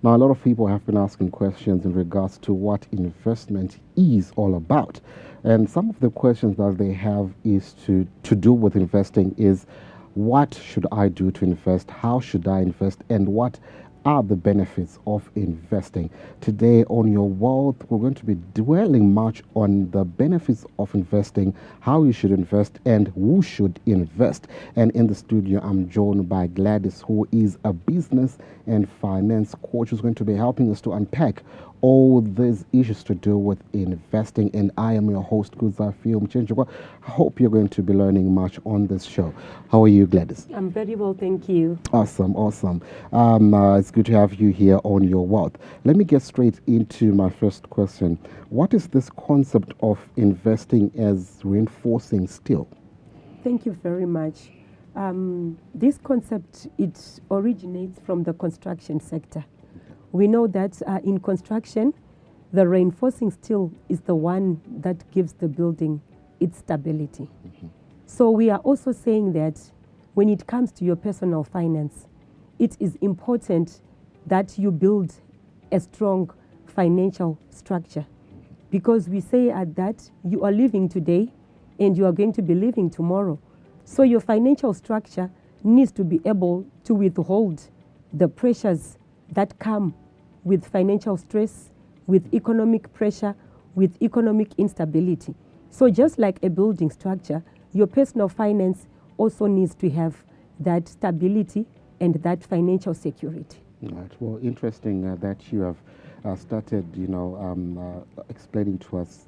Now, a lot of people have been asking questions in regards to what investment is all about. And some of the questions that they have is to do with investing is what should I do to invest? How should I invest? And what are the benefits of investing? Today on Your Wealth, we're going to be dwelling much on the benefits of investing, how you should invest, and who should invest. And in the studio, I'm joined by Gladys, who is a business and finance coach, who's going to be helping us to unpack all these issues to do with investing. And I am your host, Kuzafio Mchenjikwa. I hope you're going to be learning much on this show. How are you, Gladys? I'm very well, thank you. Awesome, awesome. It's good to have you here on Your Wealth. Let me get straight into my first question. What is this concept of investing as reinforcing steel? Thank you very much. This concept, it originates from the construction sector. We know that in construction, the reinforcing steel is the one that gives the building its stability. So we are also saying that when it comes to your personal finance, it is important that you build a strong financial structure, because we say that you are living today and you are going to be living tomorrow. So your financial structure needs to be able to withhold the pressures that come with financial stress, with economic pressure, with economic instability. So just like a building structure, your personal finance also needs to have that stability and that financial security. Right. Well, interesting that you have started, explaining to us,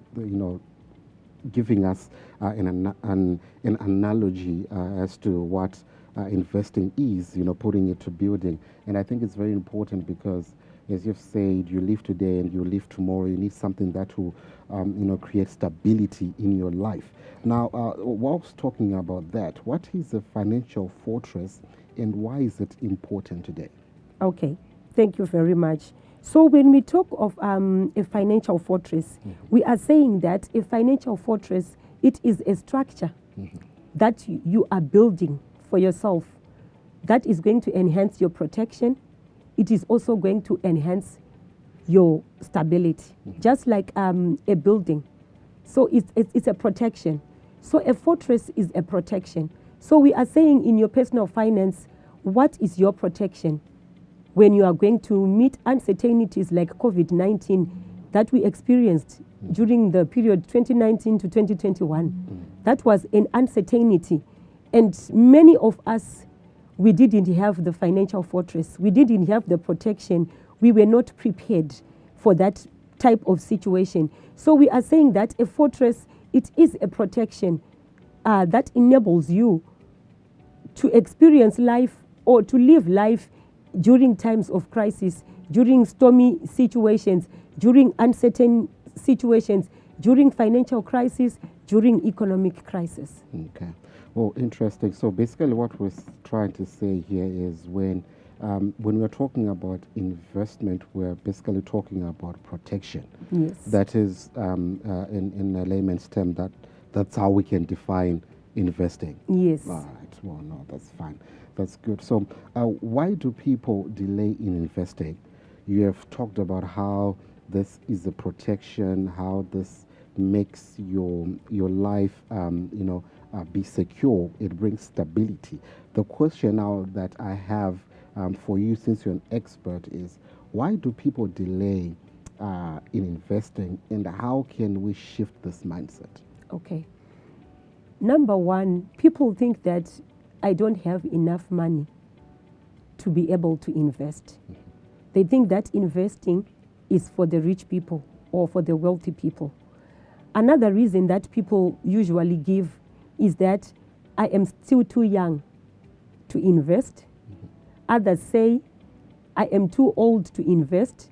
giving us an analogy as to what investing is, putting it to building. And I think it's very important because, as you've said, you live today and you live tomorrow. You need something that will, create stability in your life. Now, whilst talking about that, what is a financial fortress and why is it important today? Okay, thank you very much. So when we talk of a financial fortress, we are saying that a financial fortress, it is a structure that you are building for yourself that is going to enhance your protection. It is also going to enhance your stability, just like a building. So it's a protection. So a fortress is a protection. So we are saying in your personal finance, what is your protection when you are going to meet uncertainties like COVID-19 that we experienced during the period 2019 to 2021? That was an uncertainty. And many of us, we didn't have the financial fortress. We didn't have the protection. We were not prepared for that type of situation. So we are saying that a fortress, it is a protection that enables you to experience life or to live life during times of crisis, during stormy situations, during uncertain situations, during financial crisis, during economic crisis. Okay. Well, interesting. So basically what we're trying to say here is when we're talking about investment, we're basically talking about protection. Yes. That is, in a layman's term, that's how we can define investing. Yes. All right. Well, no, that's fine. That's good. So why do people delay in investing? You have talked about how this is a protection, how this makes your life, be secure. It brings stability. The question now that I have for you, since you're an expert, is why do people delay in investing, and how can we shift this mindset? Okay. Number one, people think that I don't have enough money to be able to invest. They think that investing is for the rich people or for the wealthy people. Another reason that people usually give is that I am still too young to invest. Others say I am too old to invest.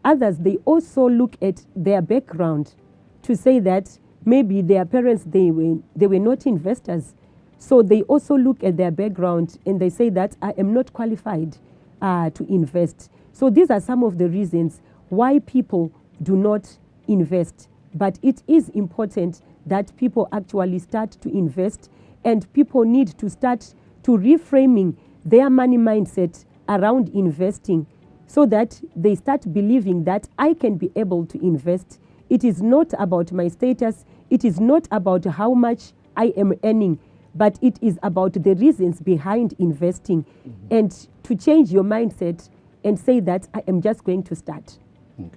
Others, they also look at their background to say that maybe their parents, they were not investors. So they also look at their background and they say that I am not qualified to invest. So these are some of the reasons why people do not invest. But it is important that people actually start to invest, and people need to start to reframing their money mindset around investing, so that they start believing that I can be able to invest. It is not about my status. It is not about how much I am earning, but it is about the reasons behind investing. And to change your mindset and say that I am just going to start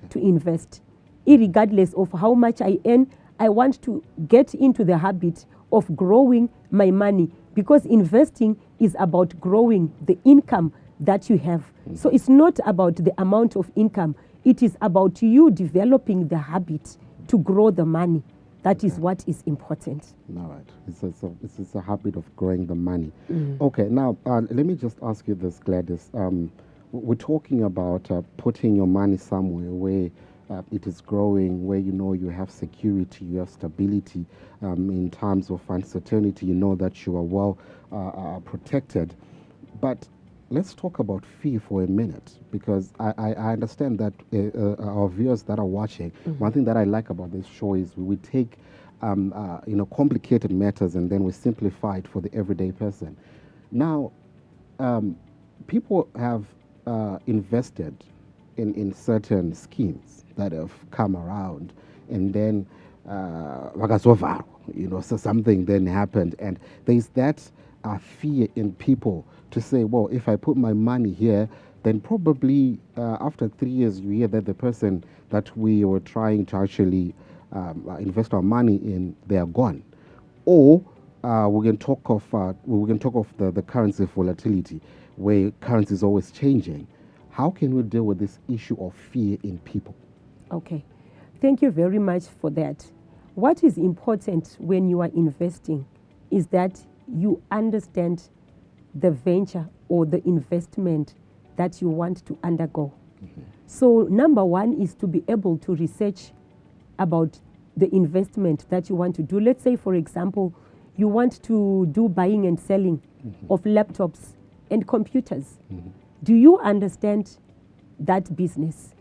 to invest. Irregardless of how much I earn, I want to get into the habit of growing my money, because investing is about growing the income that you have. So it's not about the amount of income. It is about you developing the habit to grow the money. That is what is important. All right. It's a habit of growing the money. Okay, now let me just ask you this, Gladys. We're talking about putting your money somewhere where it is growing, where you know you have security, you have stability. In times of uncertainty, you know that you are well protected. But let's talk about fear for a minute, because I understand that our viewers that are watching, one thing that I like about this show is we take complicated matters and then we simplify it for the everyday person. Now, people have invested in certain schemes that have come around, and then so something then happened, and there's that fear in people to say, well, if I put my money here, then probably after 3 years you hear that the person that we were trying to actually invest our money in, they are gone. Or we can talk of the currency volatility, where currency is always changing. How can we deal with this issue of fear in people? Okay, thank you very much for that. What is important when you are investing is that you understand the venture or the investment that you want to undergo. So number one is to be able to research about the investment that you want to do. Let's say, for example, you want to do buying and selling of laptops and computers. Do you understand that business?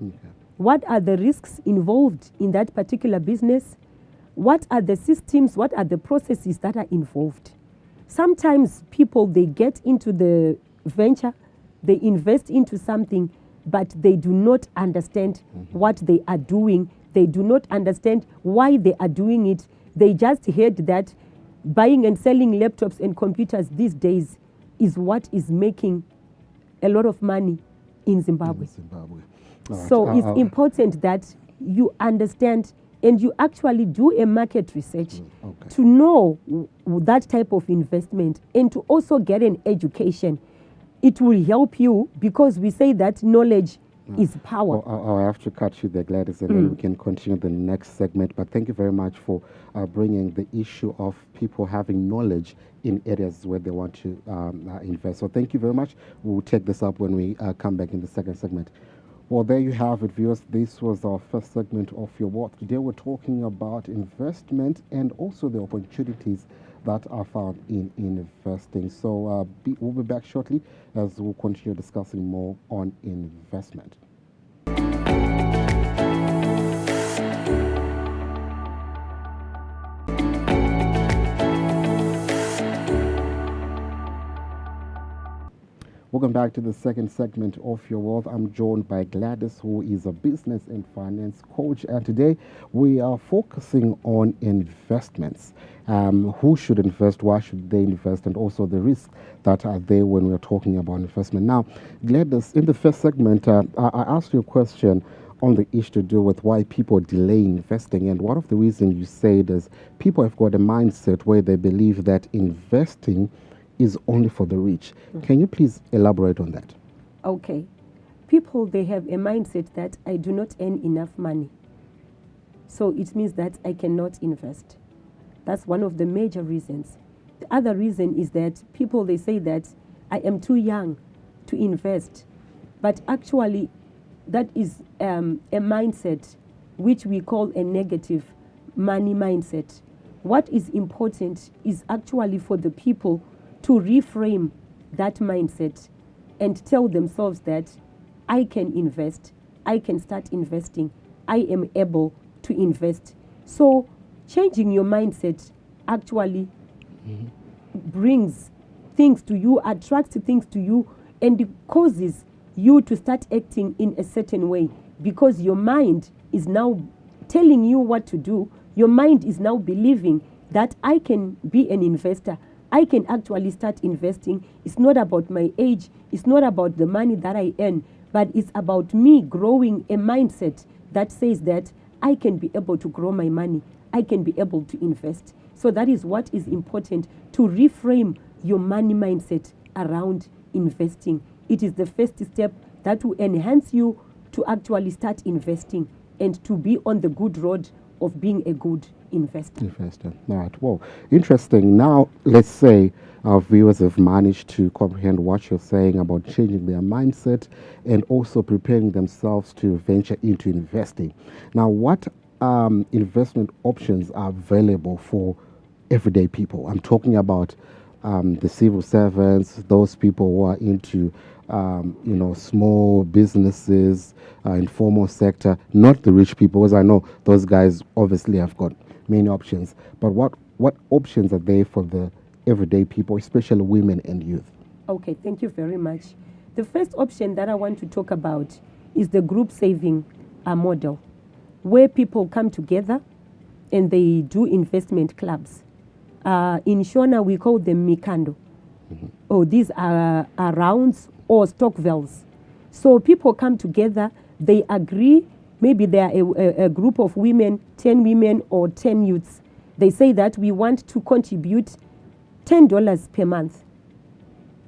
What are the risks involved in that particular business? What are the systems? What are the processes that are involved? Sometimes people, they get into the venture, they invest into something, but they do not understand what they are doing. They do not understand why they are doing it. They just heard that buying and selling laptops and computers these days is what is making a lot of money in Zimbabwe. So it's important that you understand and you actually do a market research to know that type of investment and to also get an education. It will help you, because we say that knowledge is power. I have to cut you there, Gladys, and then we can continue the next segment. But thank you very much for bringing the issue of people having knowledge in areas where they want to invest. So thank you very much. We'll take this up when we come back in the second segment. Well, there you have it, viewers. This was our first segment of Your Wealth. Today we're talking about investment and also the opportunities that are found in investing. So we'll be back shortly as we'll continue discussing more on investment. Welcome back to the second segment of Your Wealth. I'm joined by Gladys, who is a business and finance coach. And today we are focusing on investments. Who should invest? Why should they invest? And also the risks that are there when we're talking about investment. Now, Gladys, in the first segment, I asked you a question on the issue to do with why people delay investing. And one of the reasons you said is people have got a mindset where they believe that investing is only for the rich. Can you please elaborate on that? Okay. People, they have a mindset that I do not earn enough money, so it means that I cannot invest. That's one of the major reasons. The other reason is that people, they say that I am too young to invest. But actually, that is a mindset which we call a negative money mindset. What is important is actually for the people to reframe that mindset and tell themselves that I can invest, I can start investing, I am able to invest. So changing your mindset actually brings things to you, attracts things to you, and it causes you to start acting in a certain way, because your mind is now telling you what to do. Your mind is now believing that I can be an investor. I can actually start investing. It's not about my age. It's not about the money that I earn, but it's about me growing a mindset that says that I can be able to grow my money. I can be able to invest. So that is what is important, to reframe your money mindset around investing. It is the first step that will enhance you to actually start investing and to be on the good road of being a good investor. All right. Well, interesting. Now, let's say our viewers have managed to comprehend what you're saying about changing their mindset and also preparing themselves to venture into investing. Now, what investment options are available for everyday people? I'm talking about the civil servants, those people who are into small businesses, informal sector, not the rich people, because I know those guys obviously have got many options. But what options are there for the everyday people, especially women and youth? Okay, thank you very much. The first option that I want to talk about is the group saving model, where people come together and they do investment clubs. In Shona, we call them mikando. These are rounds or stokvels. So people come together, they agree, maybe they are a group of women, 10 women or 10 youths. They say that we want to contribute $10 per month.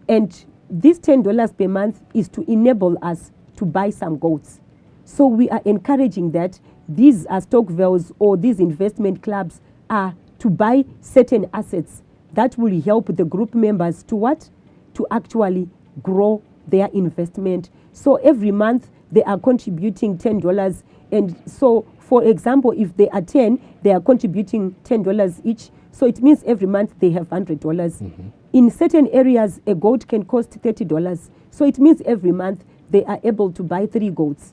And this $10 per month is to enable us to buy some goats. So we are encouraging that these stokvels or these investment clubs are to buy certain assets that will help the group members to what? To actually grow their investment. So every month they are contributing $10. And so, for example, if they are 10, they are contributing $10 each. So it means every month they have $100. In certain areas, a goat can cost $30. So it means every month they are able to buy 3 goats.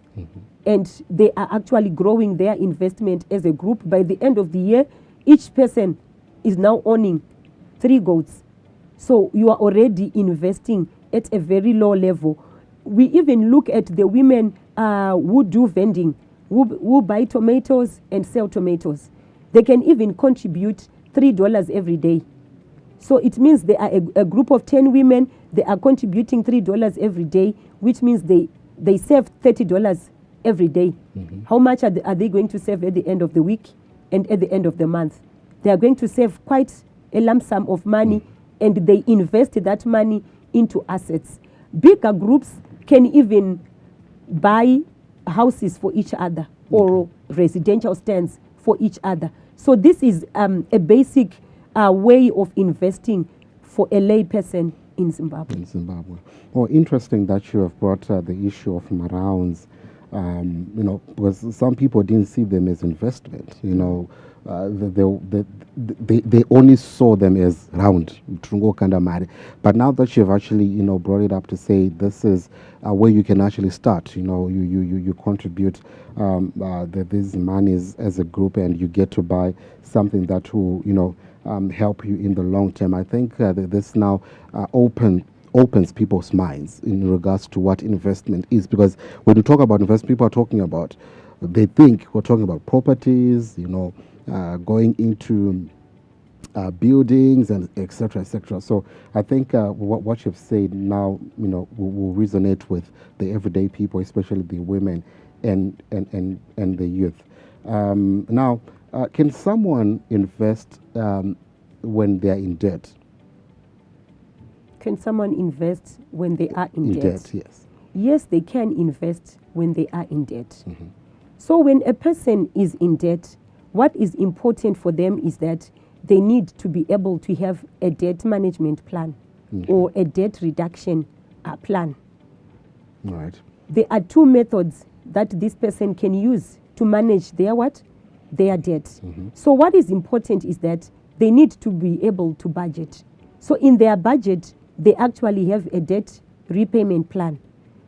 And they are actually growing their investment as a group. By the end of the year, each person is now owning 3 goats. So you are already investing at a very low level. We even look at the women who do vending, who buy tomatoes and sell tomatoes. They can even contribute $3 every day. So it means they are a group of 10 women. They are contributing $3 every day, which means they save $30 every day. How much are they going to save at the end of the week and at the end of the month? They are going to save quite a lump sum of money, and they invest that money into assets. Bigger groups can even buy houses for each other or residential stands for each other. So this is a basic way of investing for a lay person in Zimbabwe. Well, interesting that you have brought the issue of rounds. Because some people didn't see them as investment. They only saw them as round, but now that you've actually brought it up to say this is where you can actually start. You contribute these monies as a group, and you get to buy something that will help you in the long term. I think this now opens people's minds in regards to what investment is, because when you talk about investment, people are talking about, they think we're talking about properties, going into buildings and etc. etc. So I think what you've said now will resonate with the everyday people, especially the women and the youth. Now, can someone invest when they are in debt? Can someone invest when they are in debt? Yes. Yes, they can invest when they are in debt. So when a person is in debt, what is important for them is that they need to be able to have a debt management plan or a debt reduction plan. Right. There are 2 methods that this person can use to manage their what? Their debt. So what is important is that they need to be able to budget. So in their budget, they actually have a debt repayment plan.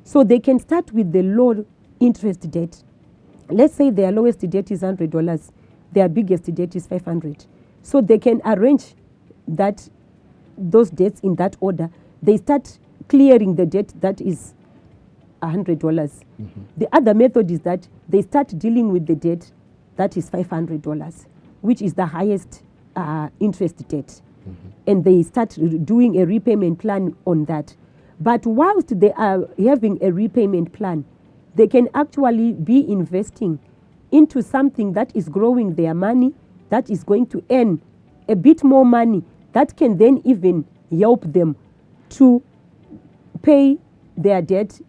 So they can start with the low interest debt. Let's say their lowest debt is $100, their biggest debt is $500. So they can arrange those debts in that order. They start clearing the debt that is $100. The other method is that they start dealing with the debt that is $500, which is the highest interest debt. And they start doing a repayment plan on that. But whilst they are having a repayment plan, they can actually be investing into something that is growing their money, that is going to earn a bit more money, that can then even help them to pay their debt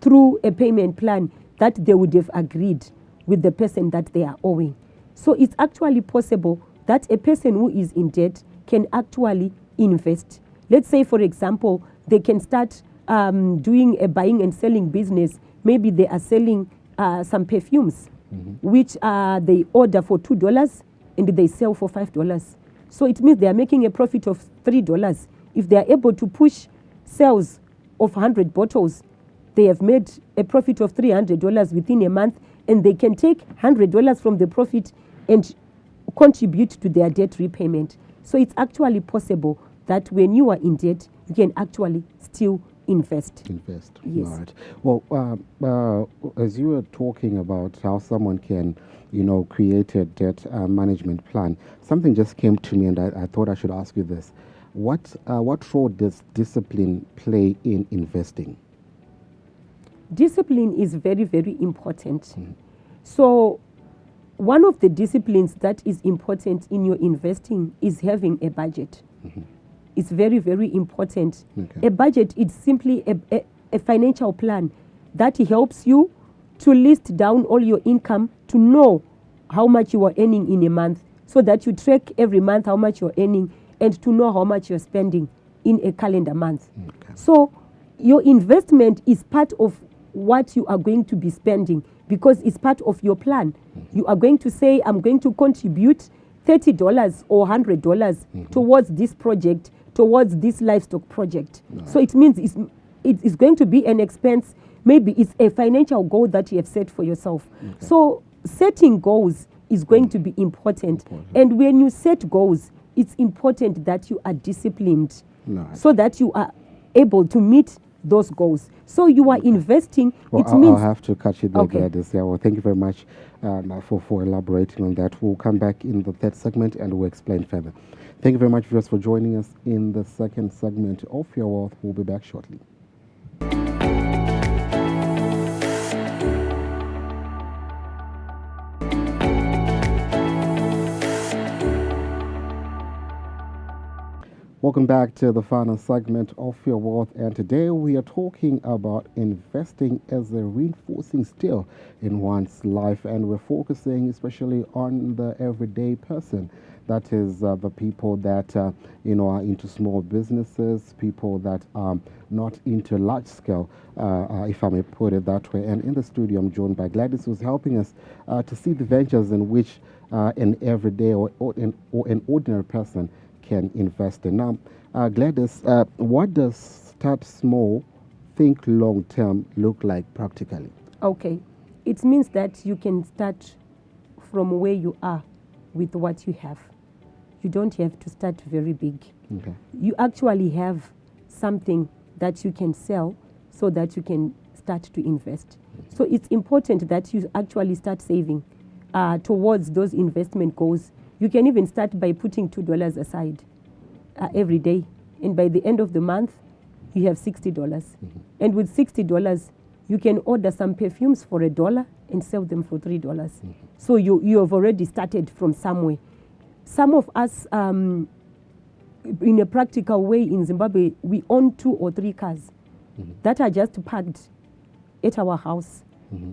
through a payment plan that they would have agreed with the person that they are owing. So it's actually possible that a person who is in debt can actually invest. Let's say, for example, they can start doing a buying and selling business. Maybe they are selling some perfumes, which they order for $2 and they sell for $5. So it means they are making a profit of $3. If they are able to push sales of 100 bottles, they have made a profit of $300 within a month, and they can take $100 from the profit and contribute to their debt repayment. So it's actually possible that when you are in debt, you can actually still invest. Invest. Yes. All right. Well, as you were talking about how someone can, create a debt management plan, something just came to me, and I thought I should ask you this: what role does discipline play in investing? Discipline is very, very important. So one of the disciplines that is important in your investing is having a budget. It's very, very important. Okay. A budget is simply a financial plan that helps you to list down all your income, to know how much you are earning in a month, so that you track every month how much you're earning, and to know how much you're spending in a calendar month. Okay. So your investment is part of what you are going to be spending, because it's part of your plan. You are going to say, I'm going to contribute $30 or $100 towards this project, towards this livestock project. So it means it's going to be an expense. Maybe it's a financial goal that you have set for yourself. So setting goals is going to be important. And when you set goals, it's important that you are disciplined, so that you are able to meet those goals. So you are investing. Well, it means I'll have to catch you there, Okay. Gladys. Yeah, well, thank you very much for elaborating on that. We'll come back in the third segment and we'll explain further. Thank you very much, viewers, for joining us in the second segment of Your Wealth. We'll be back shortly. Welcome back to the final segment of Your Wealth, and today we are talking about investing as a reinforcing skill in one's life, and we're focusing especially on the everyday person. That is the people that are into small businesses, people that are not into large scale, if I may put it that way. And in the studio, I'm joined by Gladys, who's helping us to see the ventures in which an everyday or an ordinary person can invest in. Now, Gladys, what does start small, think long term look like practically? Okay. It means that you can start from where you are with what you have. You don't have to start very big. Okay. You actually have something that you can sell so that you can start to invest. So it's important that you actually start saving towards those investment goals. You can even start by putting $2 aside every day. And by the end of the month, you have $60. And with $60, you can order some perfumes for $1 and sell them for $3. So you have already started from somewhere. Some of us, in a practical way in Zimbabwe, we own 2 or 3 cars that are just parked at our house.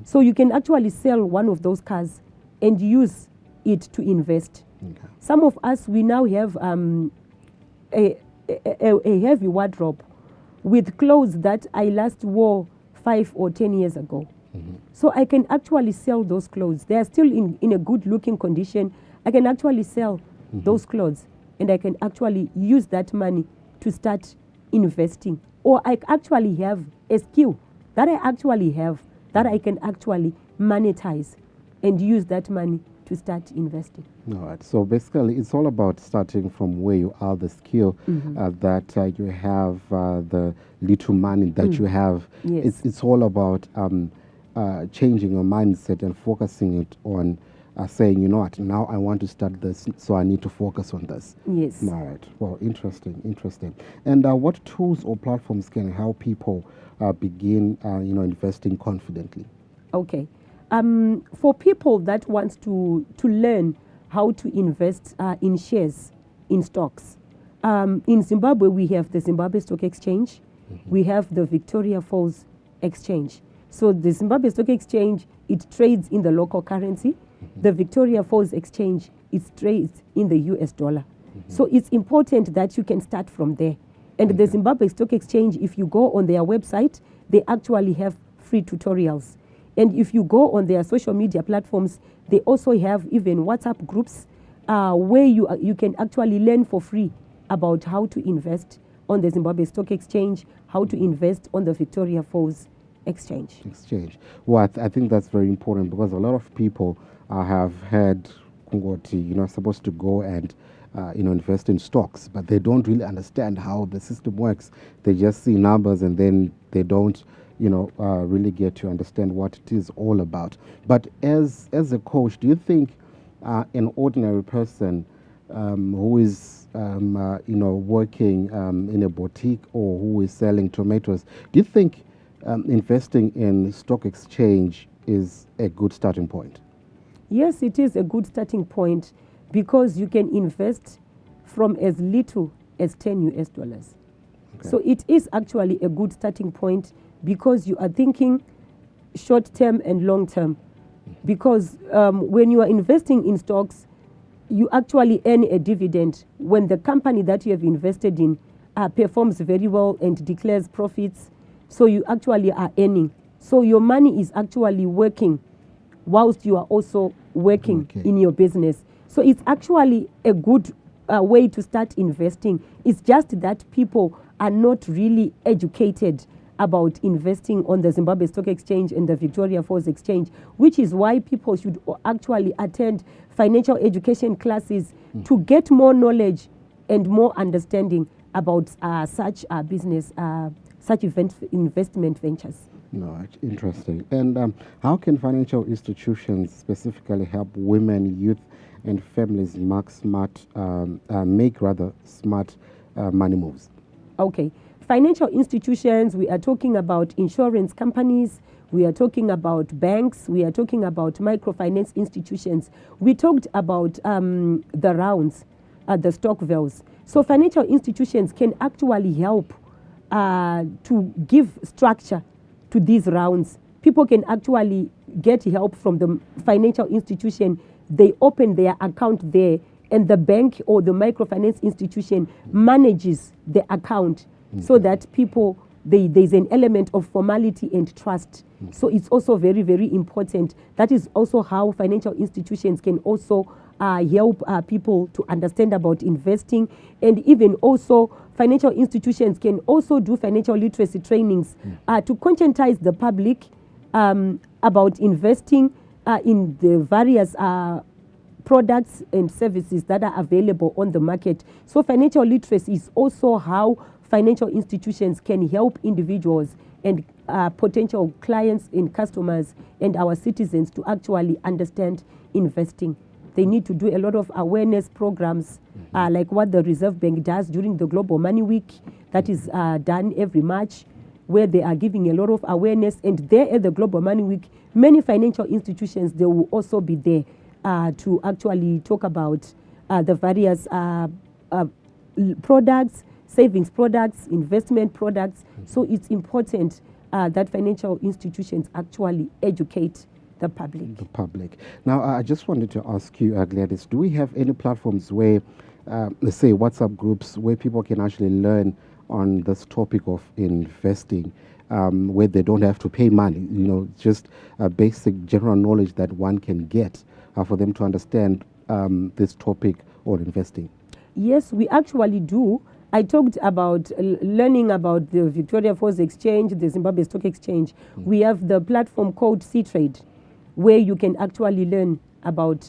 So you can actually sell one of those cars and use it to invest. Okay. Some of us, we now have a heavy wardrobe with clothes that I last wore 5 or 10 years ago. So I can actually sell those clothes. They are still in a good looking condition. I can actually sell those clothes, and I can actually use that money to start investing. Or I actually have a skill that I actually have that I can actually monetize and use that money to start investing. All right. So basically, it's all about starting from where you are, the skill that you have, the little money that you have. Yes. It's all about changing your mindset and focusing it on saying, you know what, now I want to start this, so I need to focus on this. Yes. All right. Well, interesting. And what tools or platforms can help people begin, investing confidently? Okay. For people that want to learn how to invest in shares, in stocks, in Zimbabwe we have the Zimbabwe Stock Exchange, we have the Victoria Falls Exchange. So the Zimbabwe Stock Exchange, it trades in the local currency. The Victoria Falls Exchange, it trades in the US dollar. So it's important that you can start from there. And the Zimbabwe Stock Exchange, if you go on their website, they actually have free tutorials. And if you go on their social media platforms, they also have even WhatsApp groups where you can actually learn for free about how to invest on the Zimbabwe Stock Exchange, how to invest on the Victoria Falls Exchange. Well, I think that's very important because a lot of people have heard Kungoti, supposed to go and invest in stocks, but they don't really understand how the system works. They just see numbers and then they don't really get to understand what it is all about. But as a coach, do you think an ordinary person who is working in a boutique or who is selling tomatoes, do you think investing in stock exchange is a good starting point? Yes, it is a good starting point because you can invest from as little as $10 US. Okay. So it is actually a good starting point because you are thinking short term and long term. Because when you are investing in stocks, you actually earn a dividend when the company that you have invested in performs very well and declares profits. So you actually are earning. So your money is actually working whilst you are also working in your business. So it's actually a good way to start investing. It's just that people are not really educated about investing on the Zimbabwe Stock Exchange and the Victoria Falls Exchange, which is why people should actually attend financial education classes to get more knowledge and more understanding about such business, such investment ventures. No, interesting. And how can financial institutions specifically help women, youth, and families make smart money moves? Okay. Financial institutions, we are talking about insurance companies, we are talking about banks, we are talking about microfinance institutions. We talked about the rounds, the Stockville's. So financial institutions can actually help to give structure to these rounds. People can actually get help from the financial institution. They open their account there, and the bank or the microfinance institution manages the account so that people, there's an element of formality and trust. So it's also very, very important. That is also how financial institutions can also help people to understand about investing. And even also financial institutions can also do financial literacy trainings to conscientize the public about investing in the various products and services that are available on the market. So financial literacy is also how financial institutions can help individuals and potential clients and customers and our citizens to actually understand investing. They need to do a lot of awareness programs like what the Reserve Bank does during the Global Money Week that is done every March, where they are giving a lot of awareness. And there at the Global Money Week, many financial institutions, they will also be there to actually talk about the various products, savings products, investment products. So it's important that financial institutions actually educate the public. Now, I just wanted to ask you, Gladys, do we have any platforms where, let's say WhatsApp groups, where people can actually learn on this topic of investing, where they don't have to pay money, just basic general knowledge that one can get for them to understand this topic or investing? Yes, we actually do. I talked about learning about the Victoria Falls Exchange, the Zimbabwe Stock Exchange. We have the platform called C-Trade, where you can actually learn about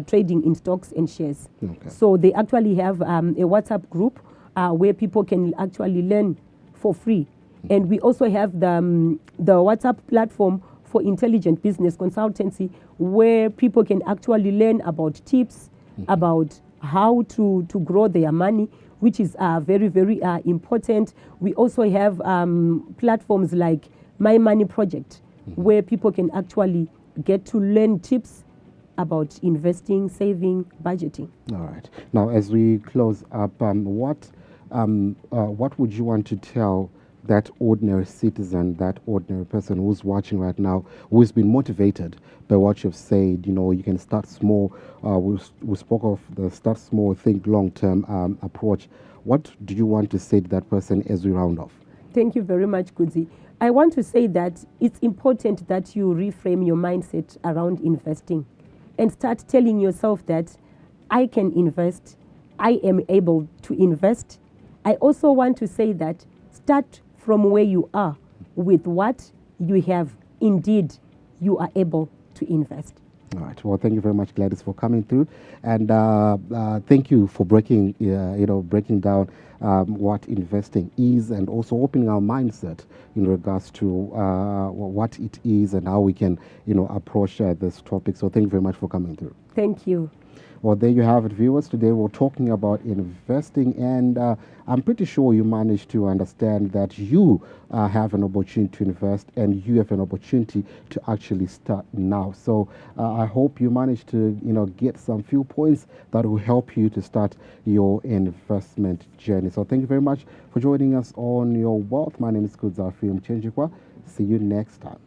trading in stocks and shares. Okay. So they actually have a WhatsApp group where people can actually learn for free. And we also have the WhatsApp platform for intelligent business consultancy, where people can actually learn about tips, about how to grow their money, which is very, very important. We also have platforms like My Money Project, where people can actually get to learn tips about investing, saving, budgeting. All right. Now, as we close up, what would you want to tell that ordinary citizen, that ordinary person who's watching right now, who's been motivated by what you've said? You know, you can start small. We spoke of the start small, think long-term approach. What do you want to say to that person as we round off? Thank you very much, Kudzi. I want to say that it's important that you reframe your mindset around investing and start telling yourself that I can invest, I am able to invest. I also want to say that start from where you are with what you have. Indeed, you are able to invest. All right. Well, thank you very much, Gladys, for coming through, and thank you for breaking down what investing is, and also opening our mindset in regards to what it is and how we can, approach this topic. So, thank you very much for coming through. Thank you. Well, there you have it, viewers. Today we're talking about investing, and I'm pretty sure you managed to understand that you have an opportunity to invest, and you have an opportunity to actually start now. So I hope you managed to, get some few points that will help you to start your investment journey. So thank you very much for joining us on Your Wealth. My name is Kudzafi Mchenjikwa. See you next time.